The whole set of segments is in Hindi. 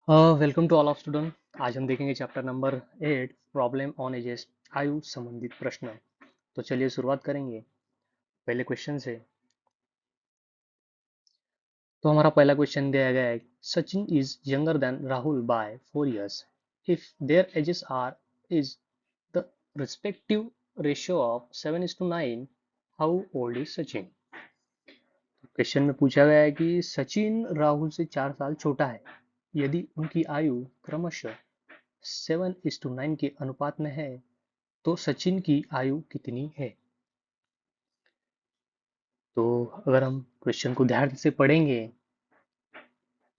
Welcome to all of student. आज हम देखेंगे chapter number 8 problem on ages, आयु संबंधित प्रश्न। तो चलिए शुरुआत करेंगे पहले क्वेश्चन से। तो हमारा पहला क्वेश्चन दिया गया है, Sachin is younger than Rahul by 4 years। If their ages are is the respective ratio of 7:9, how old is Sachin. Question में पूछा गया है कि सचिन राहुल से 4 साल छोटा है। यदि उनकी आयु क्रमशः 7:9 के अनुपात में है तो सचिन की आयु कितनी है। तो अगर हम क्वेश्चन को ध्यान से पढ़ेंगे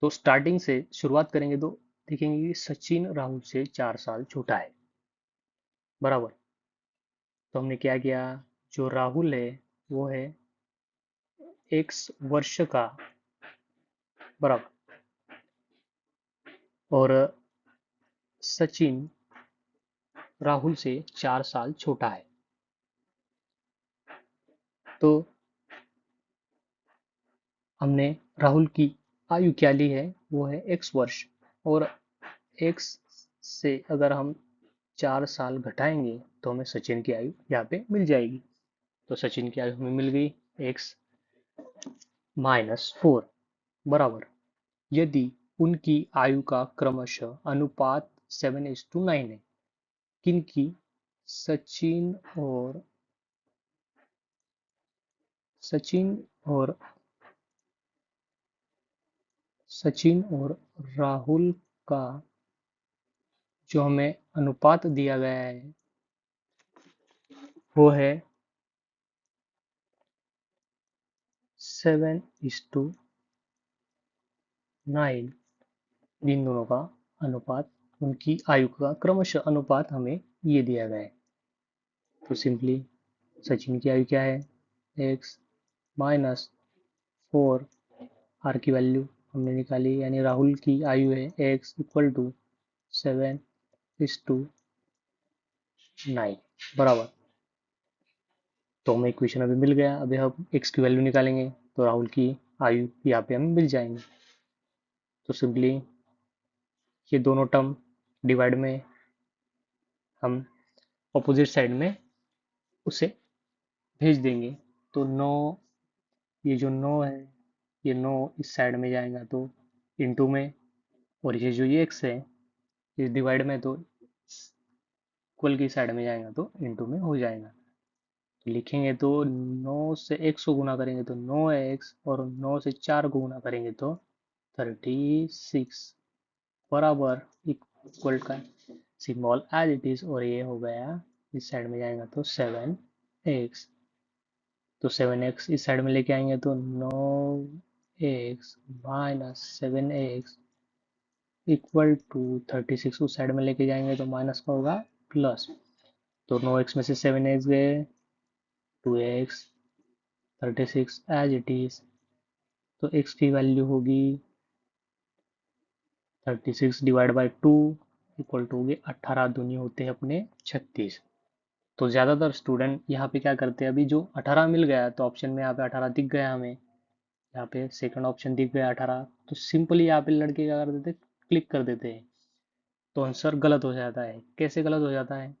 तो स्टार्टिंग से शुरुआत करेंगे तो देखेंगे कि सचिन राहुल से 4 साल छोटा है, बराबर। तो हमने क्या किया, जो राहुल है वो है x वर्ष का, बराबर, और सचिन राहुल से 4 साल छोटा है। तो हमने राहुल की आयु क्या ली है, वो है x वर्ष, और x से अगर हम 4 साल घटाएंगे तो हमें सचिन की आयु यहाँ पे मिल जाएगी। तो सचिन की आयु हमें मिल गई x-4, बराबर। यदि उनकी आयु का क्रमशः अनुपात 7:9 है, किनकी, सचिन और सचिन और सचिन और राहुल का जो हमें अनुपात दिया गया है वो है 7:9। इन दोनों का अनुपात, उनकी आयु का क्रमशः अनुपात हमें ये दिया गया है। तो सिंपली सचिन की आयु क्या है, x-4, आर की वैल्यू हमने निकाली, यानी राहुल की आयु है x = 7:9, बराबर। तो हमें इक्वेशन अभी मिल गया। अभी हम x की वैल्यू निकालेंगे तो राहुल की आयु यहाँ पे हमें मिल जाएंगे। तो सिंपली ये दोनों टर्म डिवाइड में हम अपोजिट साइड में उसे भेज देंगे। तो 9, ये जो 9 है, ये 9 इस साइड में जाएगा तो इनटू में, और ये जो ये x है इस डिवाइड में तो इक्वल की साइड में जाएगा तो इनटू में हो जाएगा। तो लिखेंगे तो 9 से x को गुना करेंगे तो 9x, और 9 से 4 को गुना करेंगे तो 36, बराबर, इक्वल का सिंबल एज इट इज, और ये हो गया इस साइड में जाएगा तो 7x। तो 7x इस साइड में लेके आएंगे तो 9x minus 7x equal to 36, उस साइड में लेके जाएंगे तो माइनस का होगा प्लस। तो 9x में से 7x गए, 2x, 36 एज इट इज। तो x की वैल्यू होगी 36 डिवाइड बाई 2 इक्वल टू होगी 18, दूनी होते हैं अपने 36। तो ज़्यादातर स्टूडेंट यहाँ पे क्या करते हैं, अभी जो 18 मिल गया तो ऑप्शन में यहाँ पे 18 दिख गया हमें, यहाँ पे सेकंड ऑप्शन दिख गया 18, तो सिंपली यहाँ पे लड़के क्या कर देते, क्लिक कर देते हैं। तो आंसर गलत हो जाता है। कैसे गलत हो जाता है,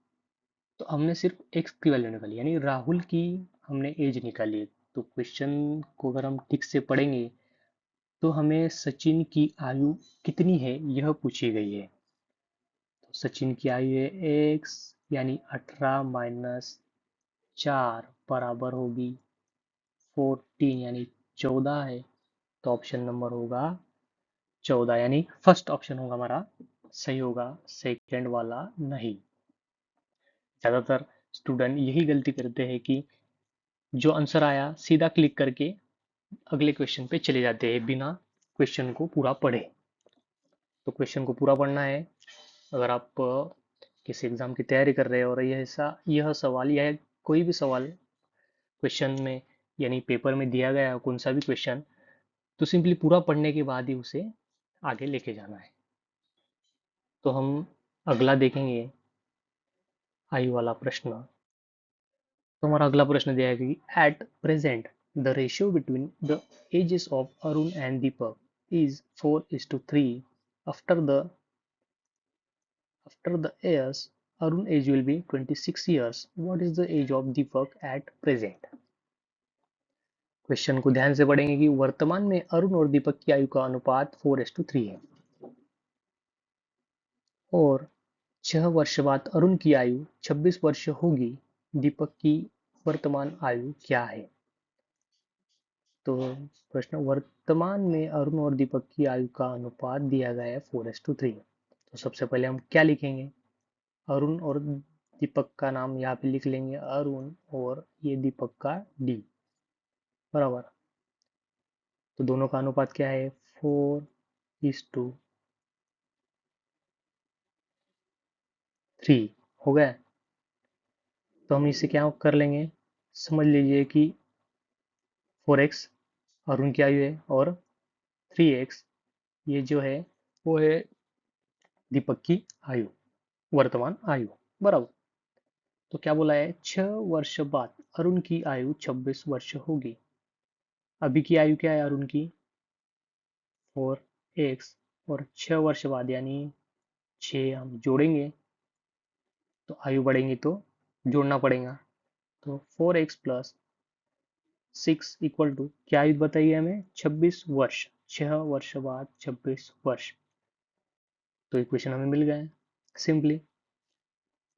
तो हमने सिर्फ x की वैल्यू निकाली, यानी राहुल की हमने एज निकाली। तो क्वेश्चन को अगर हम ठीक से पढ़ेंगे तो हमें सचिन की आयु कितनी है यह पूछी गई है। तो सचिन की आयु है x, यानी 18 माइनस 4 बराबर होगी 14, यानी 14 है। तो ऑप्शन नंबर होगा 14, यानी फर्स्ट ऑप्शन होगा हमारा सही होगा, सेकेंड वाला नहीं। ज़्यादातर स्टूडेंट यही गलती करते हैं कि जो आंसर आया सीधा क्लिक करके अगले क्वेश्चन पे चले जाते हैं बिना क्वेश्चन को पूरा पढ़े। तो क्वेश्चन को पूरा पढ़ना है। अगर आप किसी एग्जाम की तैयारी कर रहे हो और यह सवाल या कोई भी सवाल क्वेश्चन में यानी पेपर में दिया गया है, कौन सा भी क्वेश्चन, तो सिंपली पूरा पढ़ने के बाद ही उसे आगे लेके जाना है। तो हम अगला देखेंगे आई वाला प्रश्न। तो हमारा अगला प्रश्न दिया है कि at present the ratio between the ages of Arun and Deepak is 4:3, After the years, Arun age will be 26 years. What is the age of Deepak at present? Question को ध्यान से पढ़ेंगे कि वर्तमान में अरुण और दीपक की आयु का अनुपात 4:3 है और 6 वर्ष बाद अरुण की आयु 26 वर्ष होगी। दीपक की वर्तमान आयु क्या है? तो प्रश्न, वर्तमान में अरुण और दीपक की आयु का अनुपात दिया गया है 4:3। तो सबसे पहले हम क्या लिखेंगे? अरुण और दीपक का नाम यहाँ पे लिख लेंगे, अरुण, और ये दीपक का डी, बराबर। तो दोनों का अनुपात क्या है? 4:3 हो गया। तो हम इसे क्या कर लेंगे? समझ लीजिए कि 4x अरुण की आयु है और 3x ये जो है वो है दीपक की आयु, वर्तमान आयु, बराबर। तो क्या बोला है? 6 वर्ष बाद अरुण की आयु 26 वर्ष होगी। अभी की आयु क्या है अरुण की? 4x, और 6 वर्ष बाद यानी 6 हम जोड़ेंगे तो आयु बढ़ेंगी तो जोड़ना पड़ेगा। तो 4x प्लस 6 इक्वल टू क्या आयु बताइए हमें? 26 वर्ष। 6 वर्ष बाद 26 वर्ष। तो इक्वेशन हमें मिल गया है सिंपली।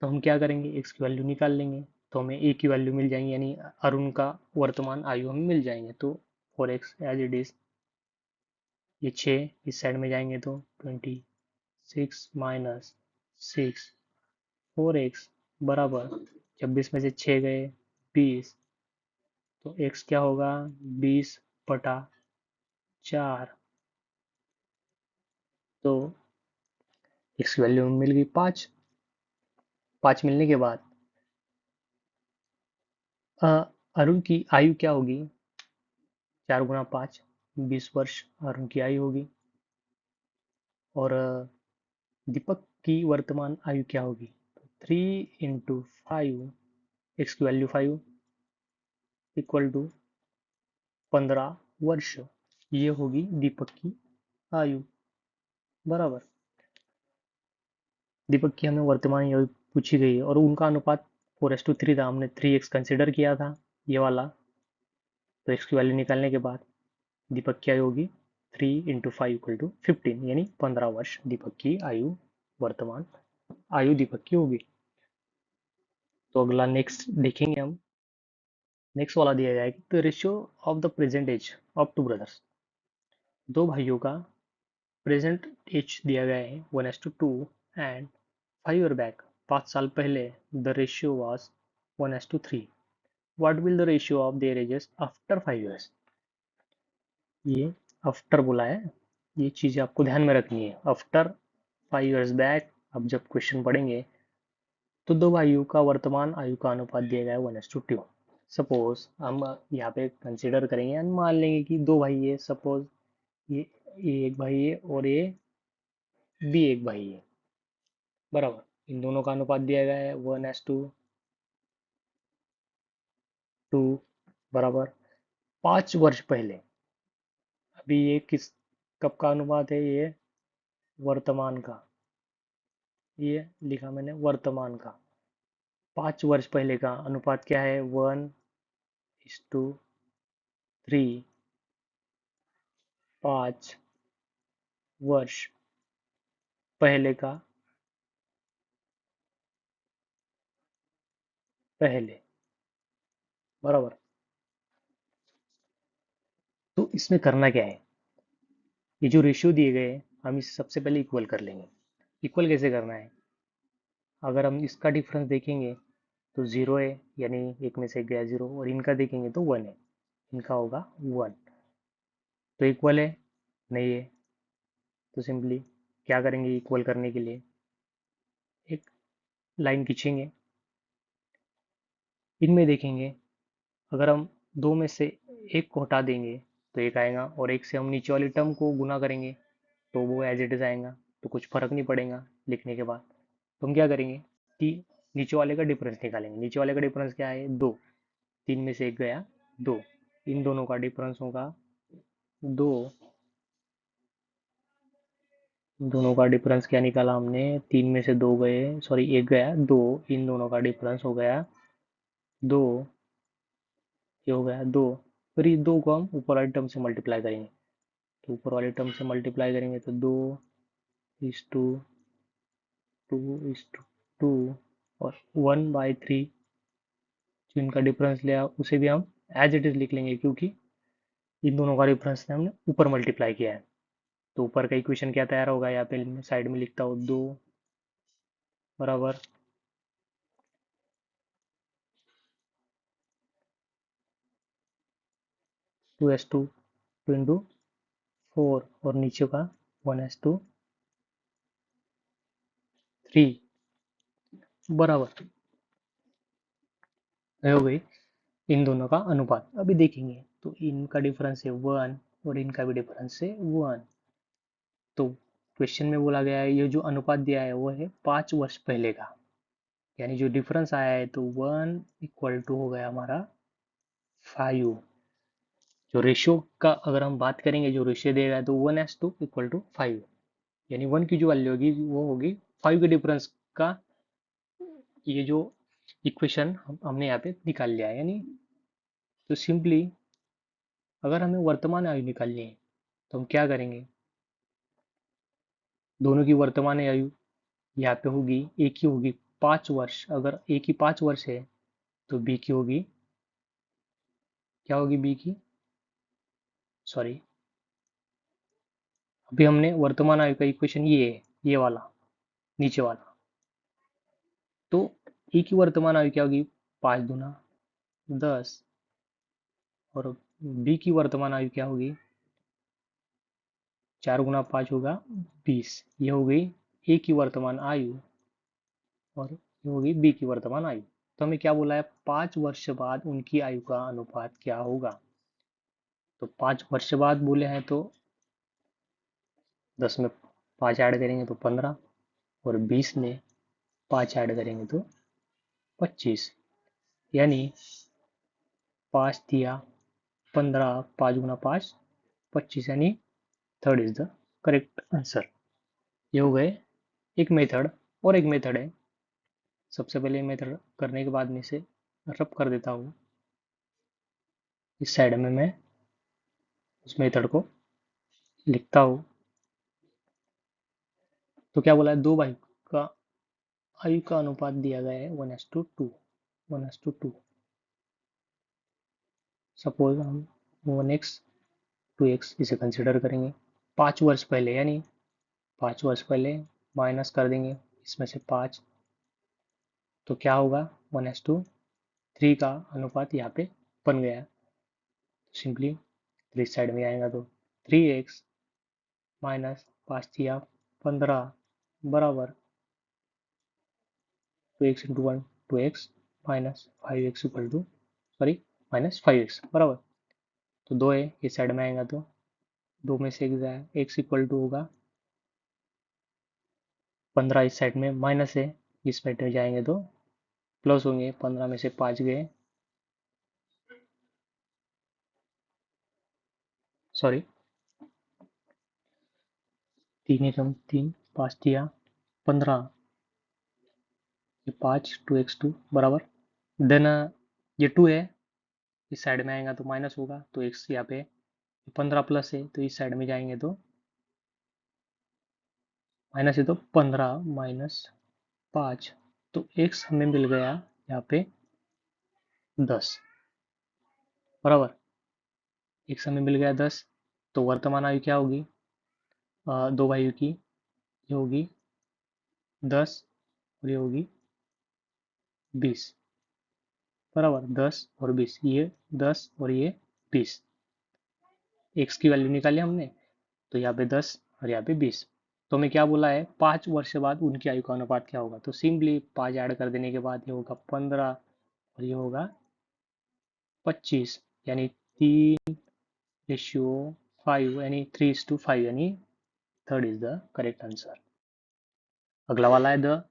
तो हम क्या करेंगे? x की वैल्यू निकाल लेंगे तो हमें a की वैल्यू मिल जाएंगी, यानी अरुण का वर्तमान आयु हमें मिल जाएंगे। तो 4x एज इट इज, ये 6 इस साइड में जाएंगे तो 26 माइनस 6, 4x बराबर 26 में से 6 गए 20, तो x क्या होगा? 20/4। तो x की वैल्यू मिल गई 5। 5 मिलने के बाद अरुण की आयु क्या होगी? 4 × 5 20 वर्ष अरुण की आयु होगी। और दीपक की वर्तमान आयु क्या होगी? 3 × 5, x की वैल्यू 5 इक्वल टू 15 वर्ष। ये होगी दीपक की आयु, बराबर। दीपक की हमें वर्तमान आयु पूछी गई है और उनका अनुपात 4:3 था। हमने 3x कंसिडर किया था, ये वाला। तो x की वैल्यू निकालने के बाद दीपक की आयु होगी 3 × 5 = 15, यानी 15 वर्ष दीपक की आयु, वर्तमान आयु दीपक की होगी। तो अगला नेक्स्ट देखेंगे हम। नेक्स्ट वाला दिया जाएगा the ratio of the present age of two brothers. दो भाइयों का प्रेजेंट एज दिया गया है 1:2 एंड 5 ईयर बैक, 5 साल पहले the ratio was 1:3। What will the ratio of their edges after 5 years? ये आफ्टर बोला है, ये चीजें आपको ध्यान में रखनी है। आफ्टर 5 years बैक, अब जब क्वेश्चन पढ़ेंगे तो दो भाइयों का वर्तमान आयु का अनुपात दिया गया है 1:2। सपोज हम यहाँ पे कंसिडर करेंगे एंड मान लेंगे कि दो भाई है। सपोज ये एक भाई है और ये भी एक भाई है, बराबर। इन दोनों का अनुपात दिया गया है 1:2, बराबर। 5 वर्ष पहले, अभी ये किस कब का अनुपात है? ये वर्तमान का, ये लिखा मैंने वर्तमान का। 5 वर्ष पहले का अनुपात क्या है? 1:3। 5 वर्ष पहले का पहले, बराबर। तो इसमें करना क्या है? ये जो रेशियो दिए गए हैं हम इसे सबसे पहले इक्वल कर लेंगे। इक्वल कैसे करना है? अगर हम इसका डिफरेंस देखेंगे तो 0 है, यानी एक में से गया 0, और इनका देखेंगे तो 1 है, इनका होगा 1। तो इक्वल है? नहीं है। तो सिंपली क्या करेंगे? इक्वल करने के लिए एक लाइन खींचेंगे, इनमें देखेंगे अगर हम दो में से एक को हटा देंगे तो एक आएगा, और एक से हम नीचे वाली टर्म को गुना करेंगे तो वो एज इट इज आएगा। तो कुछ फर्क नहीं पड़ेगा लिखने के बाद। तो हम क्या करेंगे कि नीचे वाले का डिफरेंस निकालेंगे। नीचे वाले का डिफरेंस क्या है? 2। 3 में से एक गया 2, इन दोनों का डिफरेंस होगा 2 दोनों का डिफरेंस क्या निकाला हमने, 3 में से 2 गए, सॉरी 1 गया, 2, इन दोनों का डिफरेंस हो गया 2, ये हो गया 2। फिर इस 2 को हम ऊपर वाली टर्म से मल्टीप्लाई करेंगे, तो ऊपर वाली टर्म से मल्टीप्लाई करेंगे तो 2 इज टू 2 इज टू 2 और 1/3 जो इनका डिफरेंस लिया उसे भी हम एज इट इज लिख लेंगे, क्योंकि इन दोनों का डिफरेंस हमने ऊपर मल्टीप्लाई किया है। तो ऊपर का इक्वेशन क्या तैयार होगा, यहाँ पे साइड में लिखता हूँ 2 बराबर 2s2 2 इंटू 4 और नीचे का 1s2 3 बराबर हो गई इन दोनों का अनुपात। अभी देखेंगे तो इनका डिफरेंस है 1 और इनका भी डिफरेंस है 1। तो क्वेश्चन में बोला गया है ये जो अनुपात दिया है वो है 5 वर्ष पहले का, यानी जो डिफरेंस आया है तो 1 इक्वल टू हो गया हमारा 5। जो रेशियो का अगर हम बात करेंगे, जो रेशियो देगा तो 1:2 इक्वल टू 5, यानी 1 की जो वैल्यू होगी वो होगी 5 के डिफरेंस का। ये जो इक्वेशन हमने यहाँ पे निकाल लिया है, यानी तो सिंपली अगर हमें वर्तमान आयु निकालनी है तो हम क्या करेंगे, दोनों की वर्तमान आयु यहाँ पे होगी, ए की होगी 5 वर्ष, अगर ए की 5 वर्ष है तो बी की होगी, क्या होगी बी की, सॉरी अभी हमने वर्तमान आयु का इक्वेशन ये है, ये वाला नीचे वाला। तो ए की वर्तमान आयु क्या होगी, 5 दूना 10 और बी की वर्तमान आयु क्या होगी, 4 गुना 5 होगा 20। ये हो गई ए की वर्तमान आयु और ये होगी बी की वर्तमान आयु। तो हमें क्या बोला है, 5 वर्ष बाद उनकी आयु का अनुपात क्या होगा। तो 5 वर्ष बाद बोले हैं तो 10 में 5 ऐड करेंगे तो 15 और 20 में 5 ऐड करेंगे तो 25, यानी 5 तिया 15, 5 गुना 5 25, यानी third is the correct answer. ये हो गए एक मेथड। और एक मेथड है, सबसे पहले मेथड करने के बाद में इसे रब कर देता हूँ, इस साइड में मैं उस मेथड को लिखता हूँ। तो क्या बोला है, दो भाई का आयु का अनुपात दिया गया है 1:2 1:2। सपोज हम 1x 2x इसे कंसिडर करेंगे 5 वर्ष पहले, यानी 5 वर्ष पहले माइनस कर देंगे इसमें से 5, तो क्या होगा 1:3 का अनुपात यहाँ पे बन गया। सिंपली 3 साइड में आएगा तो 3x माइनस 5 तिया 15 बराबर 2x into 1 2x minus 5x equal to, sorry minus 5x बराबर, तो 2 है ये साइड में आएगा तो 2 में से 1 जाए, x इक्वल टू होगा 15, इस साइड में माइनस है, इस साइड में जाएंगे तो प्लस होंगे, 15 में से 5 गए, सॉरी 3 5 तिया 15, ये 5 2x2 बराबर, देन ये 2 है इस साइड में आएगा तो माइनस होगा, तो x यहाँ पे 15 प्लस है तो इस साइड में जाएंगे तो माइनस है, तो 15 माइनस 5, तो x हमें मिल गया यहाँ पे 10 बराबर, x हमें मिल गया 10। तो वर्तमान आयु क्या होगी, दो भाइयों की, ये होगी 10 और ये होगी 20 बराबर, 10 और 20, ये 10 और ये 20, x की वैल्यू निकाली हमने, तो यहाँ पे 10 और यहाँ पे 20। तो हमें क्या बोला है, 5 वर्ष बाद उनकी आयु का अनुपात क्या होगा, तो सिंपली 5 ऐड कर देने के बाद ये होगा 15 और ये होगा 25, यानी 3:5, यानी 3:5, यानी third is the correct answer. अगला वाला है, the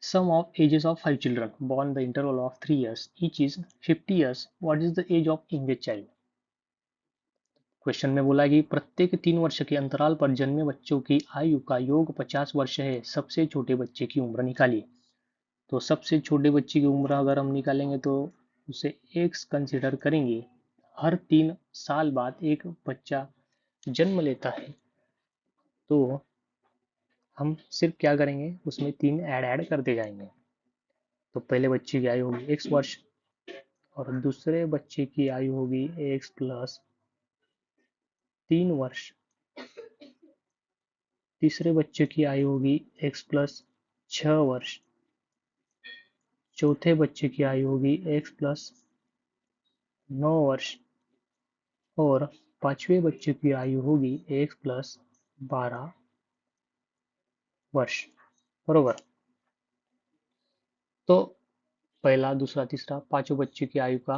sum of ages of 5 children born the interval of 3 years each is 50 years, what is the age of youngest child। Question में बोला कि प्रत्येक 3 वर्ष के अंतराल पर जन्मे बच्चों की आयु का योग 50 वर्ष है, सबसे छोटे बच्चे की उम्र निकालिए। तो सबसे छोटे बच्चे की उम्र अगर हम निकालेंगे तो उसे एक्स कंसिडर करेंगे। हर 3 साल बाद एक बच्चा जन्म लेता है, तो हम सिर्फ क्या करेंगे, उसमें 3 ऐड करते जाएंगे। तो पहले बच्चे की आयु होगी x वर्ष, और दूसरे बच्चे की आयु होगी x प्लस 3 वर्ष, तीसरे बच्चे की आयु होगी x प्लस 6 वर्ष, चौथे बच्चे की आयु होगी x प्लस 9 वर्ष, और पांचवें बच्चे की आयु होगी x प्लस 12 वर्ष। बरोबर। तो पहला, दूसरा, तीसरा, पांचों बच्चे की आयु का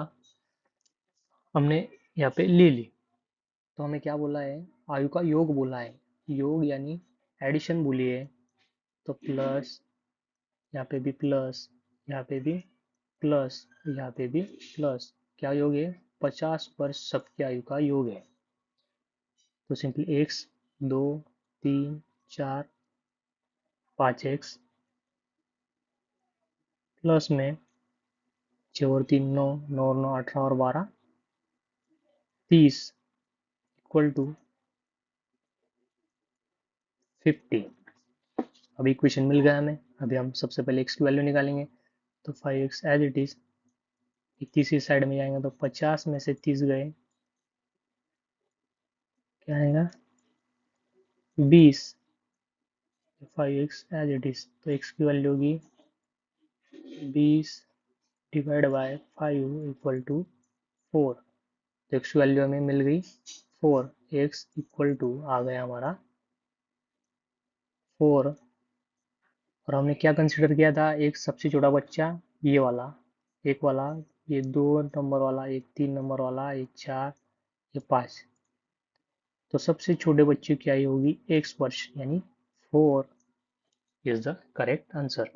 हमने यहाँ पे ले ली। तो हमें क्या बोला है, आयु का योग बोला है। योग यानी एडिशन बोली है, तो प्लस, यहाँ पे भी प्लस, यहाँ पे भी प्लस, यहाँ पे भी प्लस, क्या योग है, 50 वर्ष सबकी आयु का योग है। तो सिंपली एक्स, 2, 3, 4, 5x प्लस में 6 और 3 9, 9 और 9 18 और 12 30 इक्वल टू 50। अभी इक्वेशन मिल गया हमें। अभी हम सबसे पहले x की वैल्यू निकालेंगे। तो 5x एज इट इज, तीसरी साइड में जाएंगे तो 50 में से 30 गए, क्या आएगा, 20। 5x एज इट इज, तो x की वैल्यू होगी 20 डिवाइड बाय 5 इक्वल टू 4। तो x की वैल्यू हमें मिल गई 4। x इक्वल टू आ गया हमारा 4। और हमने क्या कंसिडर किया था, एक सबसे छोटा बच्चा ये वाला, एक वाला, ये 2 नंबर वाला, एक 3 नंबर वाला, एक 4, ये 5। तो सबसे छोटे बच्चे की आयु होगी x वर्ष, यानी 4 इज द करेक्ट आंसर।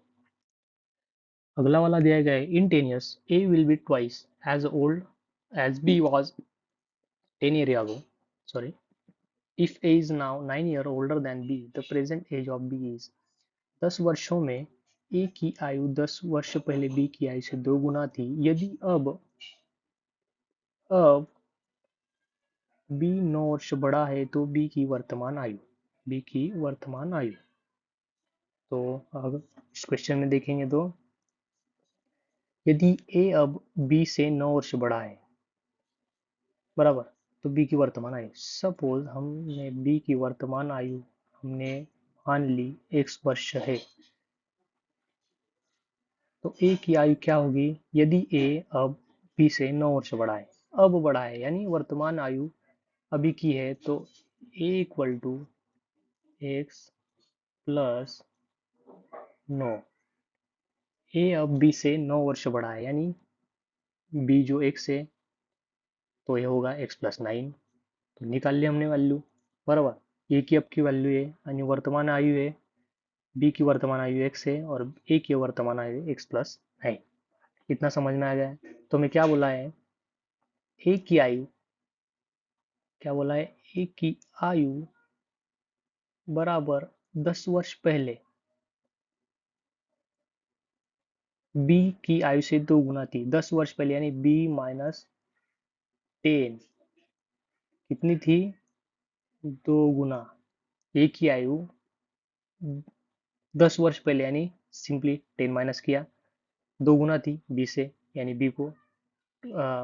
अगला वाला दिया गया है, इन 10 years a will be twice as old as b was 10 years ago. Sorry, if a is now 9 years older than b, the present age of b is। 10 वर्षों में a की आयु 10 वर्ष पहले b की आयु से 2 गुना थी। यदि अब b 9 वर्ष बड़ा है तो b की वर्तमान आयु। तो अगर इस क्वेश्चन में देखेंगे तो यदि a अब b से 9 वर्ष बड़ा है, बराबर, तो b की वर्तमान आयु, सपोज हमने b की वर्तमान आयु हमने मान ली x वर्ष है, तो a की आयु क्या होगी, यदि a अब b से 9 वर्ष बड़ा है, अब बड़ा है यानी वर्तमान आयु अभी की है, तो a equal to x plus 9। a अब b से 9 वर्ष बड़ा है, यानी b जो x है, तो ये होगा x प्लस 9। तो निकाल लिया हमने वैल्यू, बराबर। a की अब की वैल्यू है यानी वर्तमान आयु है, b की वर्तमान आयु x है, और a की वर्तमान आयु x प्लस 9। इतना समझ में आ गया है। तो मैं क्या बोला है, a की आयु, क्या बोला है, a की आयु बराबर 10 वर्ष पहले b की आयु से 2 गुना थी। 10 वर्ष पहले यानी b माइनस 10 कितनी थी, 2 गुना। a की आयु 10 वर्ष पहले यानी सिंपली 10 माइनस किया, 2 गुना थी b से, यानी b को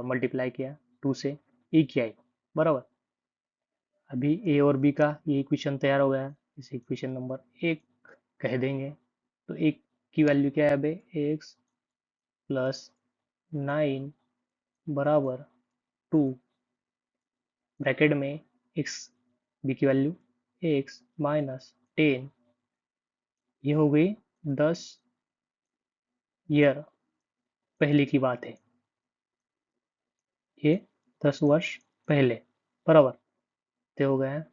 मल्टीप्लाई किया 2 से, a की आयु, बराबर। अभी a और b का ये इक्वेशन तैयार हो गया, इसे इक्वेशन नंबर 1 कह देंगे। तो एक की वैल्यू क्या है, x प्लस 9 बराबर 2, ब्रैकेट में x, b की वैल्यू x माइनस 10, ये हो गई 10 ईयर पहले की बात है, ये 10 वर्ष पहले, बराबर। तो हो गया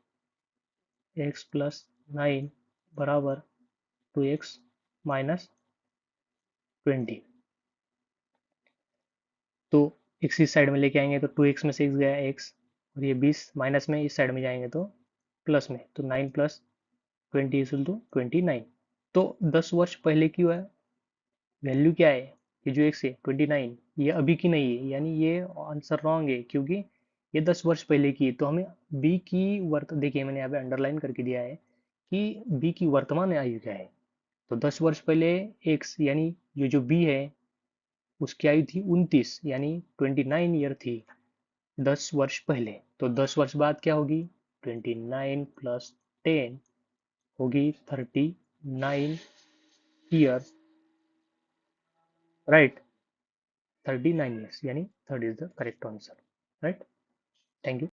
x प्लस 9 बराबर 2x माइनस 20। तो x इस साइड में लेके आएंगे तो 2x में से x गया x, और ये 20 माइनस में इस साइड में जाएंगे तो प्लस में, तो 9 प्लस 20 इक्वल टू 29। तो 10 वर्ष पहले की वैल्यू क्या है, ये जो एक्स है 29, ये अभी की नहीं है, यानी ये आंसर रॉन्ग है, क्योंकि ये 10 वर्ष पहले की है। तो हमें बी की देखिए मैंने यहाँ पे अंडरलाइन करके दिया है कि बी की वर्तमान आयु क्या है। तो 10 वर्ष पहले एक्स यानी ये जो बी है उसकी आयु थी 29, यानी 29 ईयर थी 10 वर्ष पहले। तो 10 वर्ष बाद क्या होगी, 29 + 10 होगी 39 ईयर, राइट। 39 ईयर्स यानी third is the correct answer, right. Thank you.